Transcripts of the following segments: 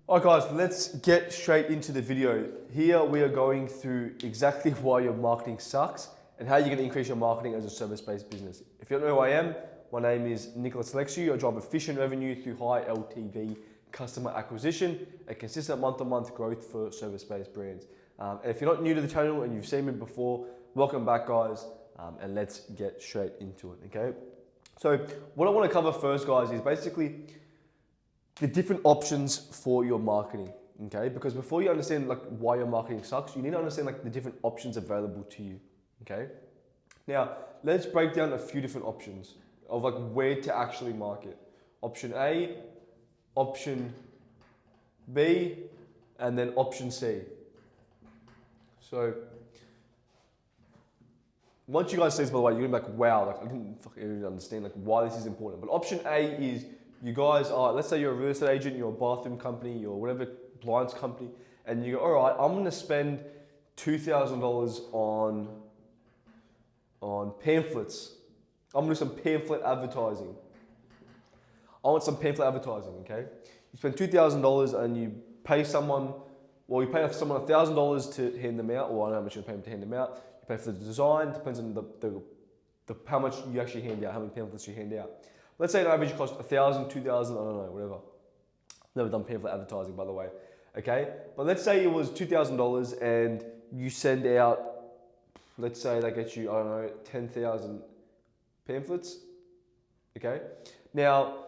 Alright guys, let's get straight into the video. Here we are going through exactly why your marketing sucks and how you're going to increase your marketing as a service-based business. If you don't know who I am, my name is Nicholas Alexu. I drive efficient revenue through high LTV customer acquisition and consistent month-to-month growth for service-based brands. And if you're not new to the channel and you've seen me before, welcome back guys, and let's get straight into it, okay? So what I want to cover first guys is basically the different options for your marketing, okay? Because before you understand like why your marketing sucks, you need to understand like the different options available to you, okay? Now, let's break down a few different options of like where to actually market. Option A, option B, and then option C. So, once you guys see this, by the way, you're gonna be like, wow, like I didn't fucking even understand like why this is important. But option A is you guys are, let's say you're a real estate agent, you're a bathroom company, you're whatever blinds company, and you go, all right, I'm gonna spend $2,000 on pamphlets. I'm gonna do some pamphlet advertising. I want some pamphlet advertising, okay? You spend $2,000 and you pay someone, well, you pay someone $1,000 to hand them out, or I don't know how much you pay them to hand them out. You pay for the design, depends on how much you actually hand out, how many pamphlets you hand out. Let's say an average cost $1,000, $2,000, I don't know, whatever. Never done pamphlet advertising, by the way. Okay, but let's say it was $2,000 and you send out, let's say they get you, I don't know, 10,000 pamphlets. Okay, now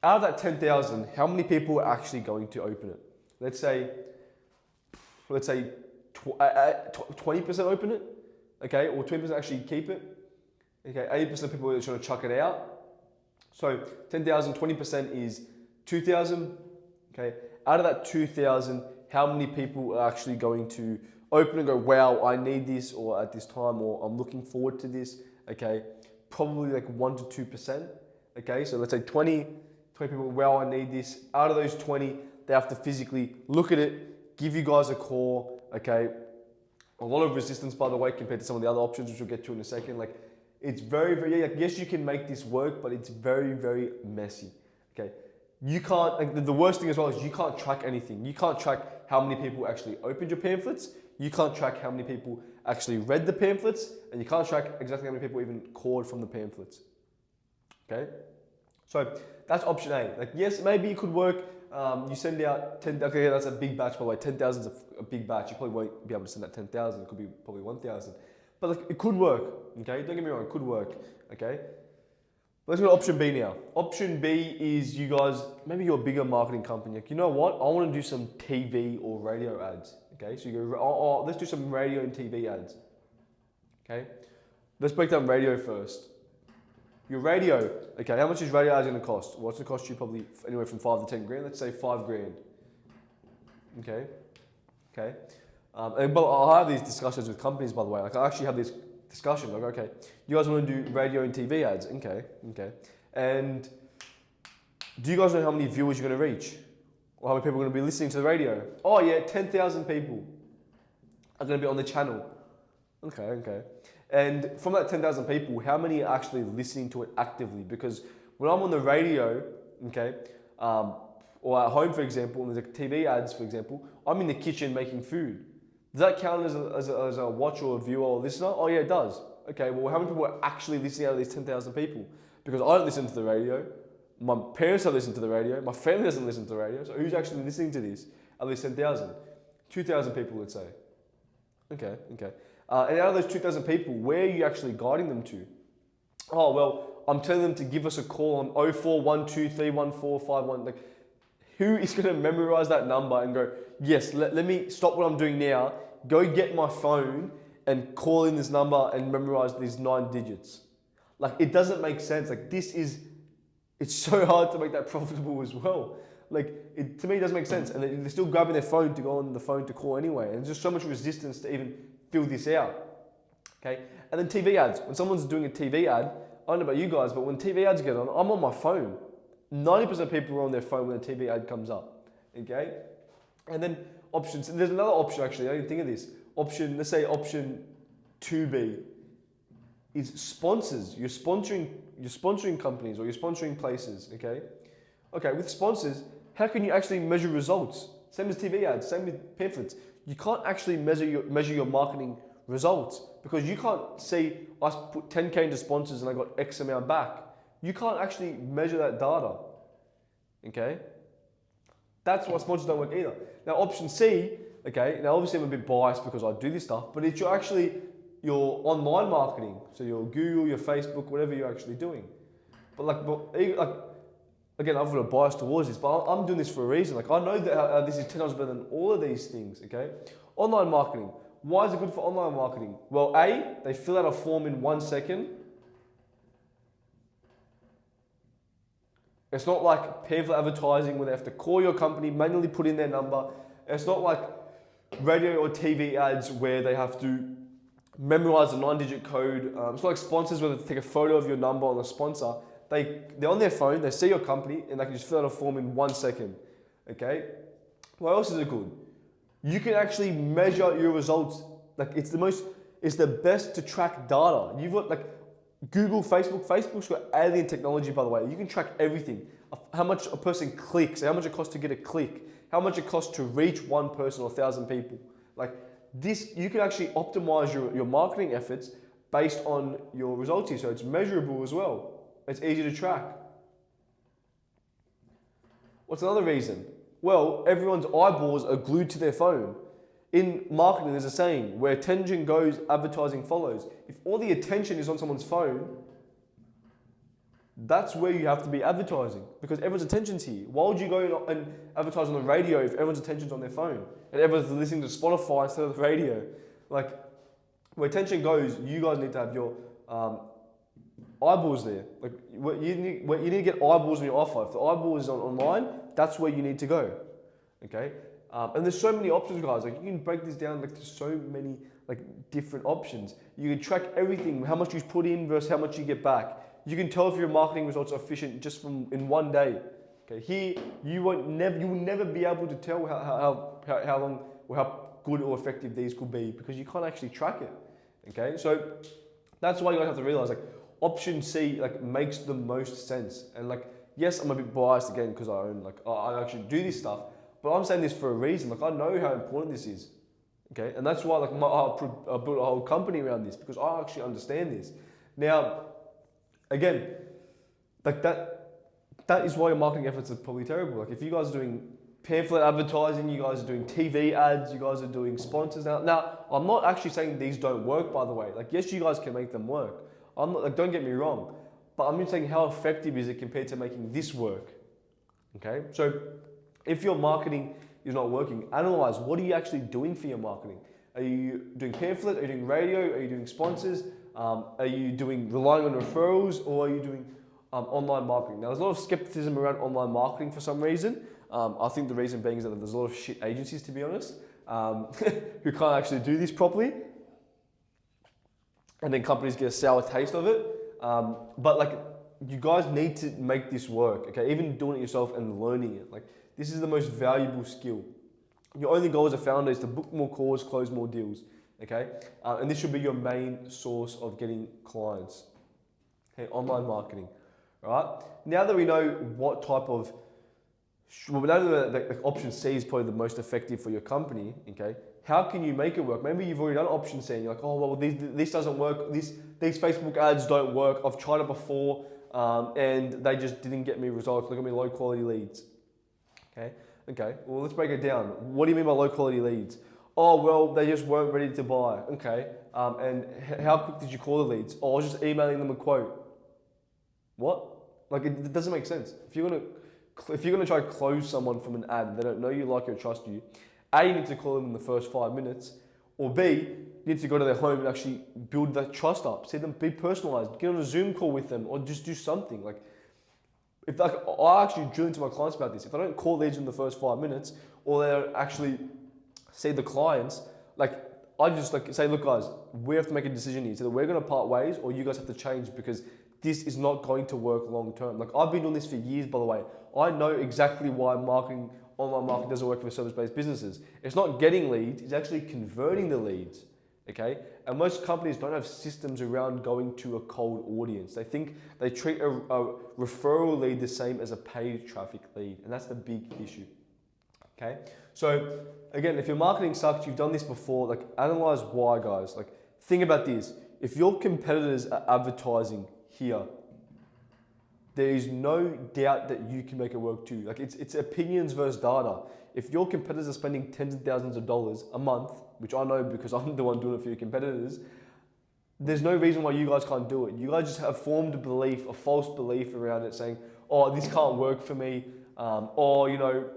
out of that 10,000, how many people are actually going to open it? Let's say 20% open it. Okay, or 20% actually keep it. Okay, 80% of people are trying to chuck it out. So 10,000, 20% is 2,000, okay? Out of that 2,000, how many people are actually going to open and go, wow, I need this, or at this time, or I'm looking forward to this, okay? Probably like 1 to 2%, okay? So let's say 20 people, wow, I need this. Out of those 20, they have to physically look at it, give you guys a call, okay? A lot of resistance, by the way, compared to some of the other options, which we'll get to in a second. Like, it's very, like, yes, you can make this work, but it's very messy, okay? You can't, like, the worst thing as well is you can't track anything. You can't track how many people actually opened your pamphlets. You can't track how many people actually read the pamphlets, and you can't track exactly how many people even called from the pamphlets, okay? So that's option A. Like, yes, maybe it could work. You send out 10, okay, that's a big batch, by the way. 10,000 is a big batch. You probably won't be able to send out 10,000. It could be probably 1,000. But like, it could work, okay? Don't get me wrong, it could work, okay? Let's go to option B now. Option B is you guys, maybe you're a bigger marketing company. Like, you know what? I want to do some TV or radio ads, okay? So you go, let's do some radio and TV ads, okay? Let's break down radio first. Your radio, okay, how much is radio ads going to cost? Well, it's going to cost you probably anywhere from 5 to 10 grand. Let's say 5 grand, okay? Okay. But I'll have these discussions with companies, by the way. Like, I actually have this discussion. Like, okay, you guys want to do radio and TV ads? Okay. And do you guys know how many viewers you're going to reach? Or how many people are going to be listening to the radio? Oh yeah, 10,000 people are going to be on the channel. Okay. And from that 10,000 people, how many are actually listening to it actively? Because when I'm on the radio, okay, or at home, for example, and there's like TV ads, for example, I'm in the kitchen making food. Does that count as a watcher or a viewer or listener? Oh yeah, it does. Okay, well, how many people are actually listening out of these 10,000 people? Because I don't listen to the radio, my parents don't listen to the radio, my family doesn't listen to the radio, so who's actually listening to this? At least 10,000. 2,000 people, let's say. Okay. And out of those 2,000 people, where are you actually guiding them to? Oh, well, I'm telling them to give us a call on 04123145 Like, who is going to memorize that number and go, yes, let me stop what I'm doing now, go get my phone and call in this number and memorize these 9 digits. Like, it doesn't make sense. Like, it's so hard to make that profitable as well. Like, to me, it doesn't make sense. And they're still grabbing their phone to go on the phone to call anyway. And there's just so much resistance to even fill this out. Okay? And then TV ads. When someone's doing a TV ad, I don't know about you guys, but when TV ads get on, I'm on my phone. 90% of people are on their phone when a TV ad comes up, okay? And then options, there's another option actually, I didn't think of this. Let's say option 2B is sponsors. You're sponsoring companies or you're sponsoring places, okay? Okay, with sponsors, how can you actually measure results? Same as TV ads, same with pamphlets. You can't actually measure your marketing results because you can't say I put 10K into sponsors and I got X amount back. You can't actually measure that data. Okay? That's why sponsors don't work either. Now option C, okay, now obviously I'm a bit biased because I do this stuff, but it's your online marketing. So your Google, your Facebook, whatever you're actually doing. But again, I've got a bias towards this, but I'm doing this for a reason. Like I know that this is 10 times better than all of these things, okay? Online marketing. Why is it good for online marketing? Well, A, they fill out a form in 1 second. It's not like pamphlet advertising where they have to call your company, manually put in their number. It's not like radio or TV ads where they have to memorize a 9-digit code. It's not like sponsors where they take a photo of your number on the sponsor. They're on their phone, they see your company, and they can just fill out a form in 1 second. Okay? What else is it good? You can actually measure your results. Like it's the best to track data. You've got like Google, Facebook. Facebook's got alien technology, by the way. You can track everything. How much a person clicks, how much it costs to get a click, how much it costs to reach one person or 1,000 people. Like this, you can actually optimize your marketing efforts based on your results here. So it's measurable as well. It's easy to track. What's another reason? Well, everyone's eyeballs are glued to their phone. In marketing, there's a saying, where attention goes, advertising follows. If all the attention is on someone's phone, that's where you have to be advertising because everyone's attention's here. Why would you go and advertise on the radio if everyone's attention's on their phone and everyone's listening to Spotify instead of the radio? Like, where attention goes, you guys need to have your eyeballs there. Like, you need to get eyeballs on your offer. If the eyeball is online, that's where you need to go. Okay? And there's so many options, guys. Like, you can break this down like to so many like different options. You can track everything, how much you put in versus how much you get back. You can tell if your marketing results are efficient just in 1 day. Okay, here you will never be able to tell how long or how good or effective these could be because you can't actually track it. Okay, so that's why you guys have to realize like option C like makes the most sense. And like yes, I'm a bit biased again because I actually do this stuff, but I'm saying this for a reason. Like I know how important this is. Okay, and that's why like I built a whole company around this because I actually understand this. Now, again, like that is why your marketing efforts are probably terrible. Like if you guys are doing pamphlet advertising, you guys are doing TV ads, you guys are doing sponsors now. Now, I'm not actually saying these don't work, by the way. Like yes, you guys can make them work. I'm not like don't get me wrong, but I'm just saying how effective is it compared to making this work. Okay, so if your marketing is not working, analyze what are you actually doing for your marketing. Are you doing pamphlet? Are you doing radio? Are you doing sponsors? Are you relying on referrals, or are you doing online marketing? Now, there's a lot of skepticism around online marketing for some reason. I think the reason being is that there's a lot of shit agencies, to be honest, who can't actually do this properly. And then companies get a sour taste of it. But like, you guys need to make this work, okay? Even doing it yourself and learning it. Like, this is the most valuable skill. Your only goal as a founder is to book more calls, close more deals, okay? And this should be your main source of getting clients. Okay, online marketing, all right? Now that we know what type of, well, we know that option C is probably the most effective for your company, okay? How can you make it work? Maybe you've already done option C and you're like, oh, well, this doesn't work. These Facebook ads don't work. I've tried it before and they just didn't get me results. They got me low quality leads, okay? Okay, well, let's break it down. What do you mean by low quality leads? Oh, well, they just weren't ready to buy. Okay, and how quick did you call the leads? Oh, I was just emailing them a quote. What? Like, it doesn't make sense. If you're gonna try to close someone from an ad, they don't know you, like you, or trust you. A, you need to call them in the first 5 minutes, or B, you need to go to their home and actually build that trust up. See them, be personalized, get on a Zoom call with them, or just do something. Like, if like, I actually drill into my clients about this. If I don't call leads in the first 5 minutes, or they don't actually see the clients, like I just like say, look guys, we have to make a decision here. So either we're gonna part ways or you guys have to change because this is not going to work long term. Like I've been doing this for years, by the way. I know exactly why online marketing doesn't work for service-based businesses. It's not getting leads, it's actually converting the leads. okay? And most companies don't have systems around going to a cold audience. They think they treat a referral lead the same as a paid traffic lead, and that's the big issue, okay? So again, if your marketing sucks, you've done this before, like analyze why, guys. Like think about this. If your competitors are advertising here, there is no doubt that you can make it work too. Like it's opinions versus data. If your competitors are spending tens of thousands of dollars a month, which I know because I'm the one doing it for your competitors, there's no reason why you guys can't do it. You guys just have formed a belief, a false belief around it saying, oh, this can't work for me. Or, you know,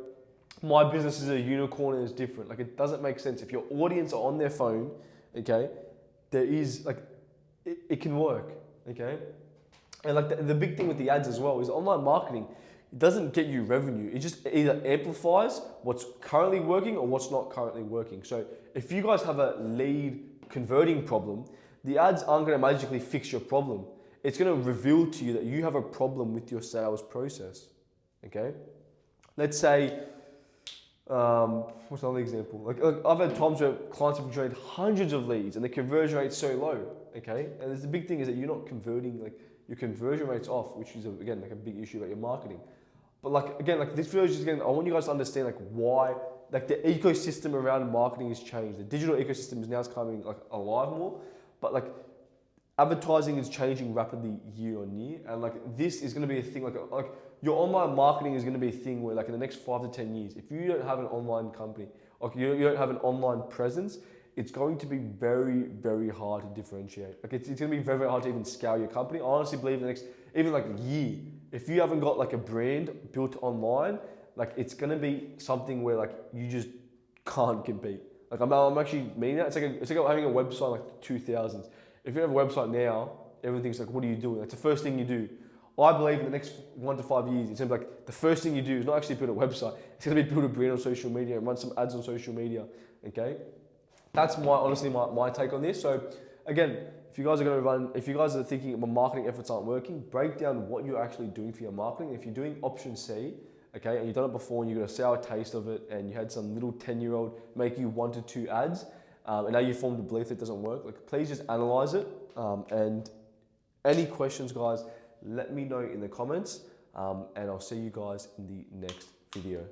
my business is a unicorn and it's different. Like it doesn't make sense. If your audience are on their phone, okay, there is like, it can work, okay? And like the big thing with the ads as well is online marketing, it doesn't get you revenue. It just either amplifies what's currently working or what's not currently working. So if you guys have a lead converting problem, the ads aren't going to magically fix your problem. It's going to reveal to you that you have a problem with your sales process, okay? Let's say, what's another example? Like I've had times where clients have generated hundreds of leads and the conversion rate's so low, okay? And the big thing is that you're not converting, like your conversion rate's off, which is again like a big issue about your marketing. But like again, like this video is just again, I want you guys to understand like why, like the ecosystem around marketing has changed. The digital ecosystem is now coming like alive more, but like advertising is changing rapidly year on year, and like this is going to be a thing. Like your online marketing is going to be a thing where like in the next 5 to 10 years, if you don't have an online company, like you don't have an online presence, it's going to be very, very hard to differentiate. Like it's going to be very, very hard to even scale your company. I honestly believe in the next, even like year, if you haven't got like a brand built online, like it's going to be something where like you just can't compete. Like I'm actually meaning that. It's like having a website like the 2000s. If you have a website now, everything's like, what are you doing? Like the first thing you do. I believe in the next 1 to 5 years, it's gonna be like the first thing you do is not actually build a website. It's gonna be build a brand on social media and run some ads on social media. Okay, that's honestly my take on this. So again, if you guys are thinking my marketing efforts aren't working, break down what you're actually doing for your marketing. If you're doing option C, okay, and you've done it before and you got a sour taste of it, and you had some little 10-year-old make you 1 to 2 ads. And now you formed a belief that it doesn't work, like please just analyze it. And any questions, guys, let me know in the comments. And I'll see you guys in the next video.